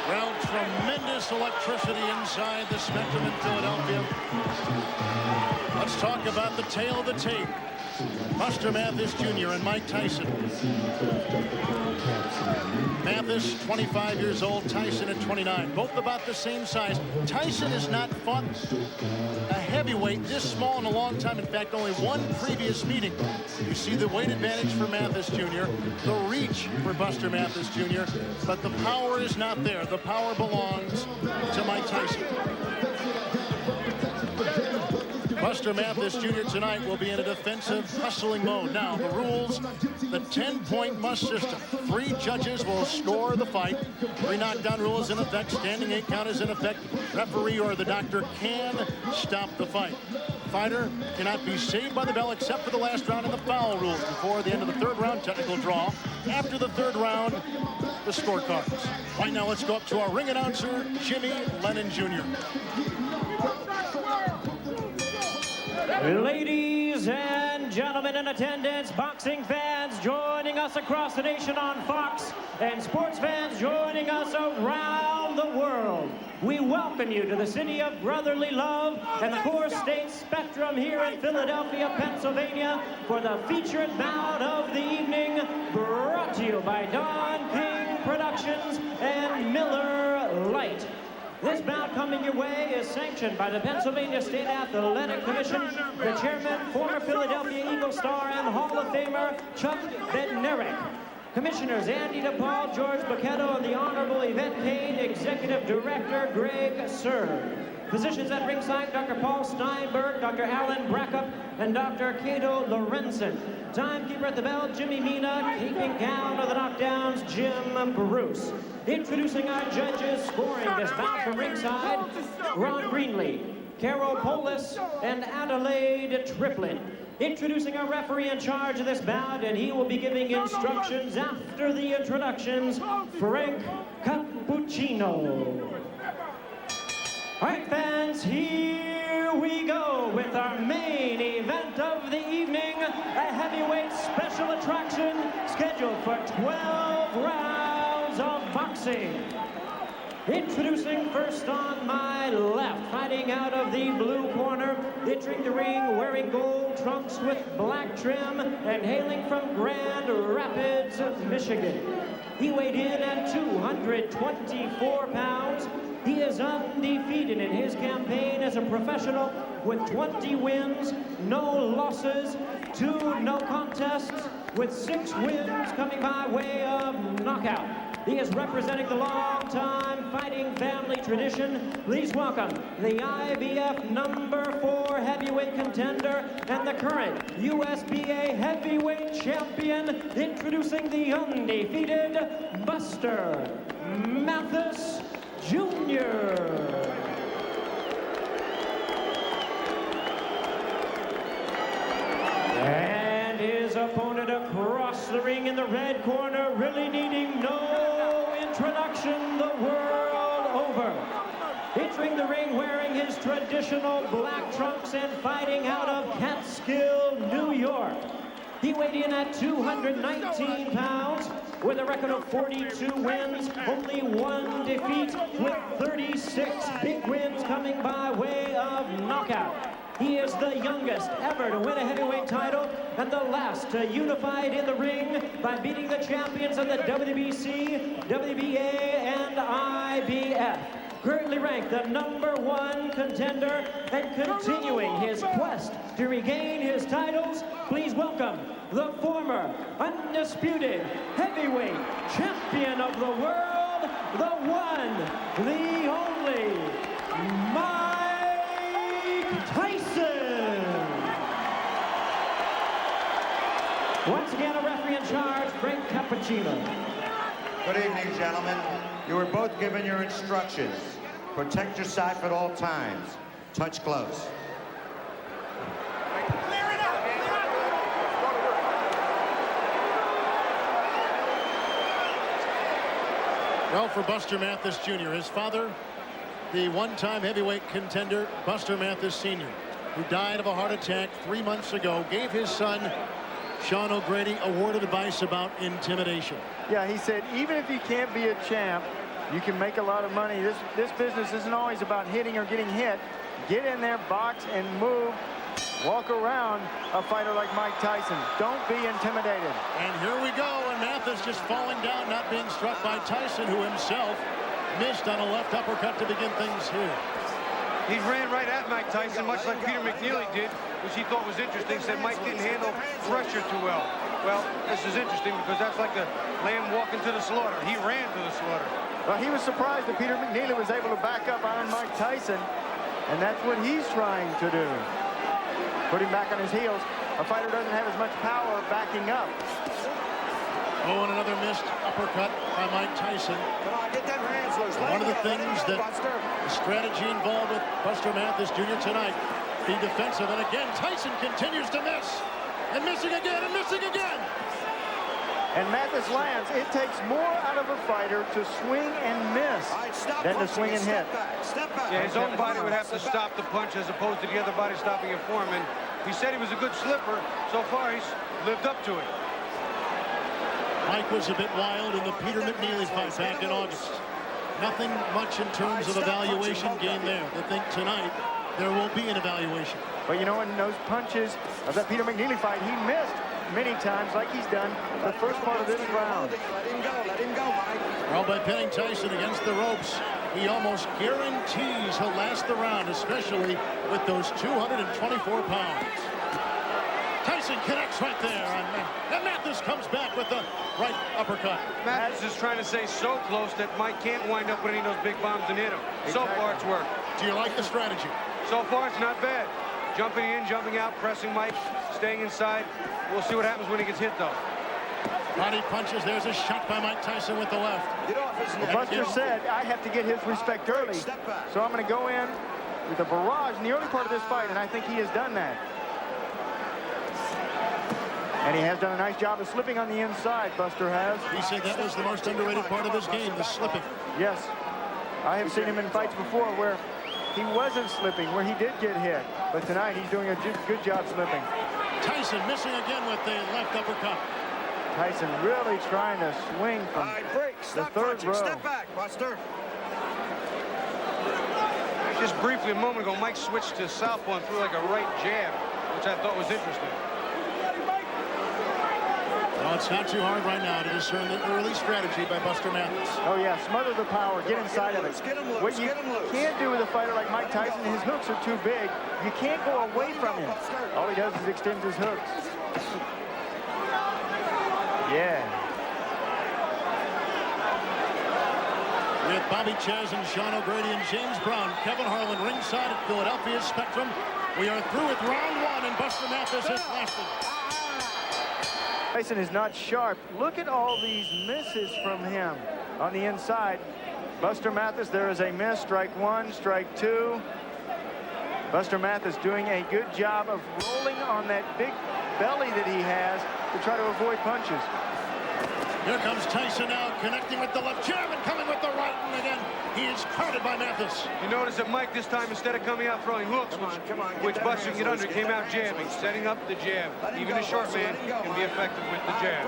Well, tremendous electricity inside the Spectrum in Philadelphia. Let's talk about the tale of the tape. Buster Mathis Jr. and Mike Tyson. Mathis, 25 years old, Tyson at 29. Both about the same size. Tyson has not fought a heavyweight this small in a long time. In fact, only one previous meeting. You see the weight advantage for Mathis Jr., the reach for Buster Mathis Jr., but the power is not there. The power belongs to Mike Tyson. Buster Mathis Jr. tonight will be in a defensive, hustling mode. Now, the rules, the 10-point must system. 3 judges will score the fight. 3 knockdown rule is in effect. Standing 8 count is in effect. Referee or the doctor can stop the fight. Fighter cannot be saved by the bell except for the last round of the foul rules. Before the end of the 3rd round, technical draw. After the 3rd round, the scorecards. Right now, let's go up to our ring announcer, Jimmy Lennon Jr. Ladies and gentlemen in attendance, boxing fans joining us across the nation on Fox, and sports fans joining us around the world. We welcome you to the city of brotherly love and the core state Spectrum here in Philadelphia, Pennsylvania, for the featured bout of the evening, brought to you by Don King Productions and Miller Lite. This bout coming your way is sanctioned by the Pennsylvania State Athletic Commission, the chairman, former Philadelphia Eagle star and Hall of Famer Chuck Bednarik. Commissioners Andy DePaul, George Bachetto, and the Honorable Yvette Kane, Executive Director Greg Serb. Physicians at ringside, Dr. Paul Steinberg, Dr. Alan Brackup, and Dr. Cato Lorenzen. Timekeeper at the bell, Jimmy Mina. Keeping count of the knockdowns, Jim Bruce. Introducing our judges, scoring this bout from ringside, Ron Greenlee, Carol Polis, and Adelaide Triplett. Introducing our referee in charge of this bout, and he will be giving instructions after the introductions, Frank Cappuccino. All right, fans, here we go with our main event of the evening, a heavyweight special attraction scheduled for 12 rounds of boxing. Introducing first on my left, fighting out of the blue corner, entering the ring wearing gold trunks with black trim and hailing from Grand Rapids, Michigan. He weighed in at 224 pounds. He is undefeated in his campaign as a professional with 20 wins, no losses, 2 no contests, with 6 wins coming by way of knockout. He is representing the long-time fighting family tradition. Please welcome the IBF #4 heavyweight contender and the current USBA heavyweight champion, introducing the undefeated Buster Mathis Jr. And his opponent across the ring in the red corner, really needing no introduction the world over. Entering the ring wearing his traditional black trunks and fighting out of Catskill, New York. He weighed in at 219 pounds with a record of 42 wins, only 1 defeat, with 36 big wins coming by way of knockout. He is the youngest ever to win a heavyweight title and the last to unify it in the ring by beating the champions of the WBC, WBA, and IBF. Currently ranked the #1 contender and continuing his quest to regain his titles, please welcome the former undisputed heavyweight champion of the world, the one, the only, Mike Tyson. Once again, a referee in charge, Frank Cappuccino. Good evening, gentlemen. You were both given your instructions. Protect yourself at all times. Touch close. Well, for Buster Mathis Jr., his father, the one-time heavyweight contender, Buster Mathis Sr., who died of a heart attack 3 months ago, gave his son, Sean O'Grady, a word of advice about intimidation. Yeah, he said, even if you can't be a champ, you can make a lot of money. This business isn't always about hitting or getting hit. Get in there, box, and move. Walk around a fighter like Mike Tyson. Don't be intimidated. And here we go, and Mathis just falling down, not being struck by Tyson, who himself missed on a left uppercut to begin things here. He ran right at Mike Tyson, much like Peter McNeely did, which he thought was interesting. Said Mike didn't handle pressure too well. Well, this is interesting because that's like a lamb walking to the slaughter. He ran to the slaughter. Well, he was surprised that Peter McNeely was able to back up on Mike Tyson, and that's what he's trying to do. Put him back on his heels. A fighter doesn't have as much power backing up. Oh, and another missed uppercut by Mike Tyson. Come on, get them hands loose. One of the things that the strategy involved with Buster Mathis Jr. tonight, be defensive. And again, Tyson continues to miss. And missing again, and missing again. And Mathis lands. It takes more out of a fighter to swing and miss than to swing and hit. Step back. Yeah, his own body would have to stop the punch as opposed to the other body stopping it for him. And he said he was a good slipper. So far, he's lived up to it. Mike was a bit wild in the Peter McNeely fight back in August. Nothing much in terms of evaluation gain there. They think tonight there will be an evaluation. But you know, in those punches of that Peter McNeely fight, he missed many times, like he's done the first part of this round. Let him go, Mike. Well, by pinning Tyson against the ropes, he almost guarantees he'll last the round, especially with those 224 pounds. Tyson connects right there, and Mathis comes back with the right uppercut. Mathis is trying to stay so close that Mike can't wind up with any of those big bombs and hit him. So far, it's worked. Do you like the strategy? So far, it's not bad. Jumping in, jumping out, pressing Mike, staying inside. We'll see what happens when he gets hit, though. Body punches. There's a shot by Mike Tyson with the left. Get off his neck. Buster said, I have to get his respect early, so I'm going to go in with a barrage in the early part of this fight, and I think he has done that. And he has done a nice job of slipping on the inside, Buster has. He said that was the most underrated part of his game, the slipping. Yes. I have seen him in fights before where he wasn't slipping, where he did get hit. But tonight, he's doing a good job slipping. Tyson missing again with the left uppercut. Tyson really trying to swing from the third row. Step back, Buster. Just briefly a moment ago, Mike switched to southpaw and threw like a right jab, which I thought was interesting. Well, it's not too hard right now to discern the early strategy by Buster Mathis. Oh, yeah, smother the power, get inside of it. Get him loose, What you get him loose. can't do with a fighter like Mike Tyson, his hooks are too big. You can't go away from him. All he does is extend his hooks. Yeah. With Bobby Chaz and Sean O'Grady and James Brown, Kevin Harlan ringside at Philadelphia's Spectrum. We are through with round one, and Buster Mathis has lasted. Tyson is not sharp. Look at all these misses from him on the inside. Buster Mathis, there is a miss. Strike one, strike two. Buster Mathis doing a good job of rolling on that big belly that he has to try to avoid punches. Here comes Tyson now, connecting with the left jab and coming with the right, and again, he is crowded by Mathis. You notice that Mike this time, instead of coming out throwing hooks, which Buster can get under, came out jabbing, setting up the jab. Even a short man can be effective with the jab.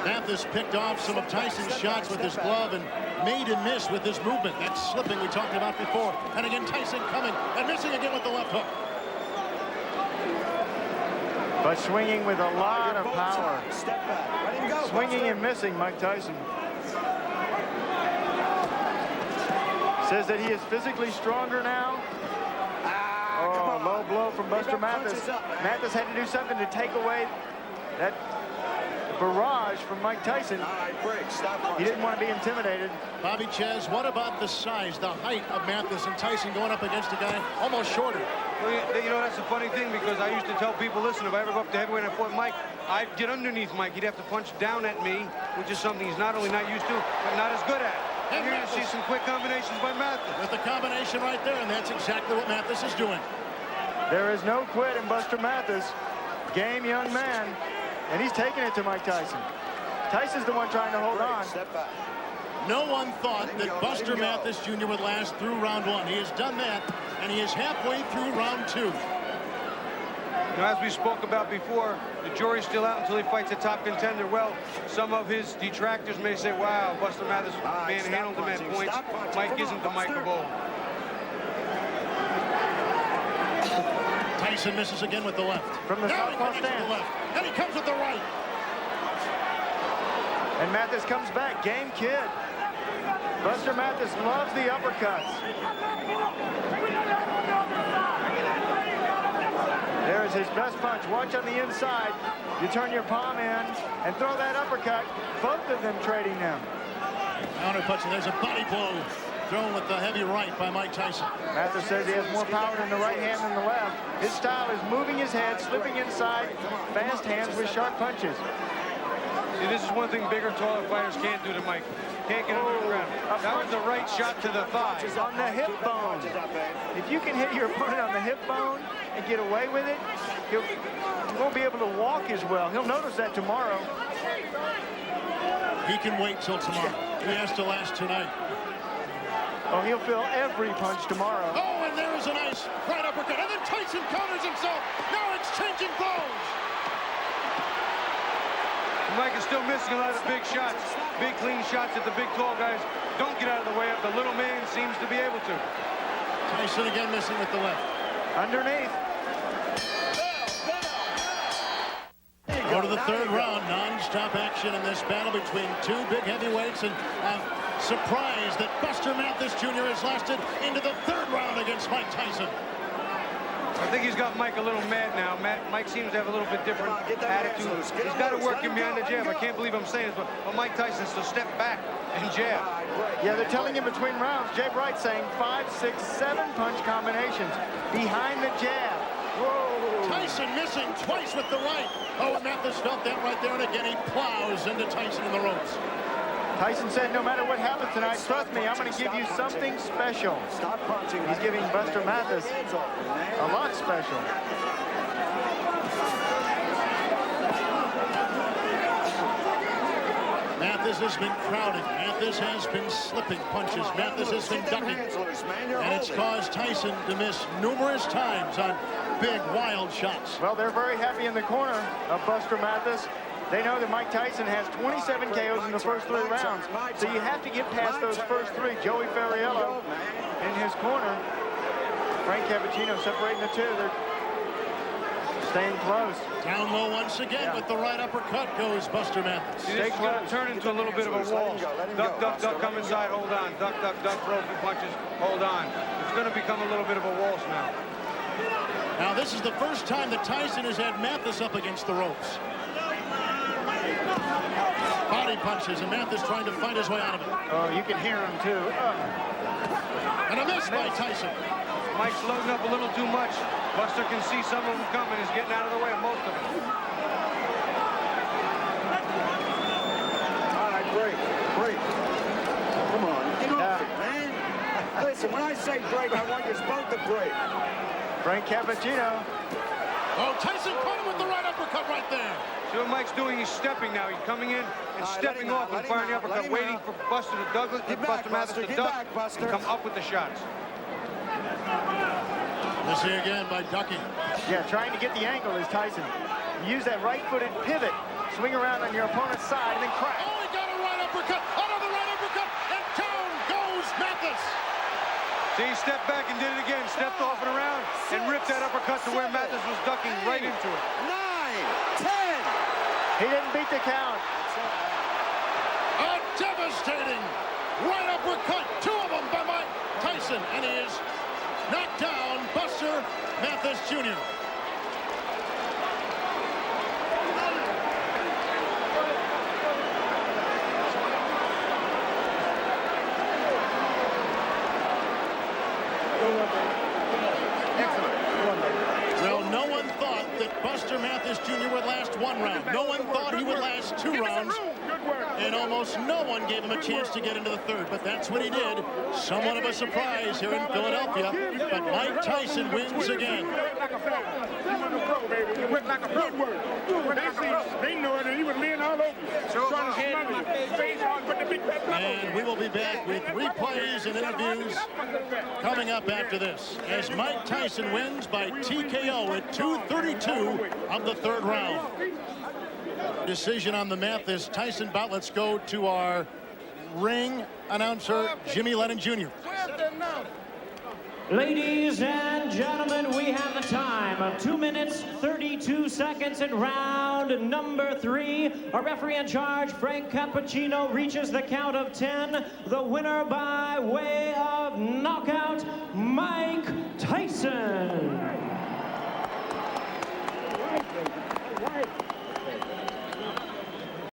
Mathis picked off some of Tyson's shots with his glove and made him miss with his movement. That slipping we talked about before. And again, Tyson coming and missing again with the left hook. But swinging with a lot of power. Step back. Let him go. Swinging and missing, Mike Tyson. Says that he is physically stronger now. Oh, low blow from Buster Mathis. Mathis had to do something to take away that barrage from Mike Tyson. All right, break. Stop. He didn't want to be intimidated. Bobby Chaz, what about the size, the height of Mathis and Tyson going up against a guy almost shorter? Well, you know, that's a funny thing because I used to tell people, listen, if I ever go up to heavyweight and I fought Mike, I'd get underneath Mike. He'd have to punch down at me, which is something he's not only not used to, but not as good at. And you're going to see some quick combinations by Mathis. With the combination right there, and that's exactly what Mathis is doing. There is no quit in Buster Mathis. Game young man, and he's taking it to Mike Tyson. Tyson's the one trying to hold on. Step back. No one thought that Buster Mathis Jr. would last through round 1. He has done that, and he is halfway through round 2. Now, as we spoke about before, the jury's still out until he fights a top contender. Well, some of his detractors may say, wow, Buster Mathis manhandled him at points. Mike isn't the Mike of old. Tyson misses again with the left. From the southpaw With the stance. left. And he comes with the right. And Mathis comes back. Game kid. Buster Mathis loves the uppercuts. There's his best punch. Watch on the inside. You turn your palm in and throw that uppercut. Both of them trading them. Counter punch, and there's a body blow thrown with the heavy right by Mike Tyson. Mathis says he has more power in the right hand than the left. His style is moving his head, slipping inside, fast hands with sharp punches. See, this is one thing bigger, taller fighters can't do to Mike. Can't get him to the ground. That was the right shot to the thigh. On the hip bone. If you can hit your opponent on the hip bone and get away with it, he won't be able to walk as well. He'll notice that tomorrow. He can wait till tomorrow. He has to last tonight. Oh, he'll feel every punch tomorrow. Oh, and there is a nice right uppercut. And then Tyson counters himself. Now exchanging blows. Mike is still missing a lot of the big shots. Big, clean shots that the big, tall guys don't get out of the way of. The little man seems to be able to. Tyson again missing with the left. Underneath. Go to the third round. Non-stop action in this battle between two big heavyweights. And surprised that Buster Mathis Jr. has lasted into the third round against Mike Tyson. I think he's got Mike a little mad now. Mike seems to have a little bit different attitude. He's got to work him behind the jab. I can't believe I'm saying this, but Mike Tyson's to step back and jab. Yeah, they're telling him between rounds. Jay Bright saying 5, 6, 7 punch combinations behind the jab. Whoa. Tyson missing twice with the right. Oh, and Mathis felt that right there, and again he plows into Tyson in the ropes. Tyson said, no matter what happens tonight, trust me, I'm going to give you something special. He's giving Buster Mathis a lot special. Mathis has been crowding. Mathis has been slipping punches. Mathis has been ducking. And it's caused Tyson to miss numerous times on big, wild shots. Well, they're very happy in the corner of Buster Mathis. They know that Mike Tyson has 27 KOs in the first 3 rounds. So you have to get past those first 3. Joey Ferriello in his corner. Frank Cappuccino separating the two. They're staying close. Down low once again with the right uppercut goes Buster Mathis. See, this is going to turn into a little bit of a wall. Duck, duck, duck, come inside, hold on. Duck, duck, duck, throw a few punches, hold on. It's going to become a little bit of a waltz now. Now this is the first time that Tyson has had Mathis up against the ropes. Body punches, and Mathis trying to fight his way out of it. Oh, you can hear him too. And a miss by Tyson. Mike's loading up a little too much. Buster can see some of them coming. He's getting out of the way of most of them. All right, break. Come on, get off it, man. Listen, when I say break, I want you both to break. Frank Cappuccino. Oh, Tyson caught him with the right uppercut right there. See what Mike's doing? He's stepping now. He's coming in and stepping off and firing the uppercut, waiting for Buster Mathis to duck and come up with the shots. Let's see again by ducking. Yeah, trying to get the angle is Tyson. Use that right-footed pivot. Swing around on your opponent's side and then crack. Oh, he got a right uppercut. Another right uppercut. And down goes Mathis. See, he stepped back and did it again. Stepped off and around and ripped that uppercut to where Mathis was ducking right into it. 9, 10. He didn't beat the count. A devastating right uppercut. 2 of them by Mike Tyson. And he is knocked down Buster Mathis Jr. Well, no one thought that Buster Mathis Jr. would last 1 round. No one thought he would last 2 rounds. and almost no one gave him a chance to get into the third, but that's what he did. Somewhat of a surprise here in Philadelphia, but Mike Tyson wins again. They know it, and he was laying all over. And we will be back with replays and interviews coming up after this, as Mike Tyson wins by TKO at 2:32 of the third round. Decision on the Mathis Tyson bout. Let's go to our ring announcer, Jimmy Lennon Jr. Ladies and gentlemen, we have the time of 2 minutes, 32 seconds in round number 3. Our referee in charge, Frank Cappuccino, reaches the count of 10. The winner by way of knockout, Mike Tyson.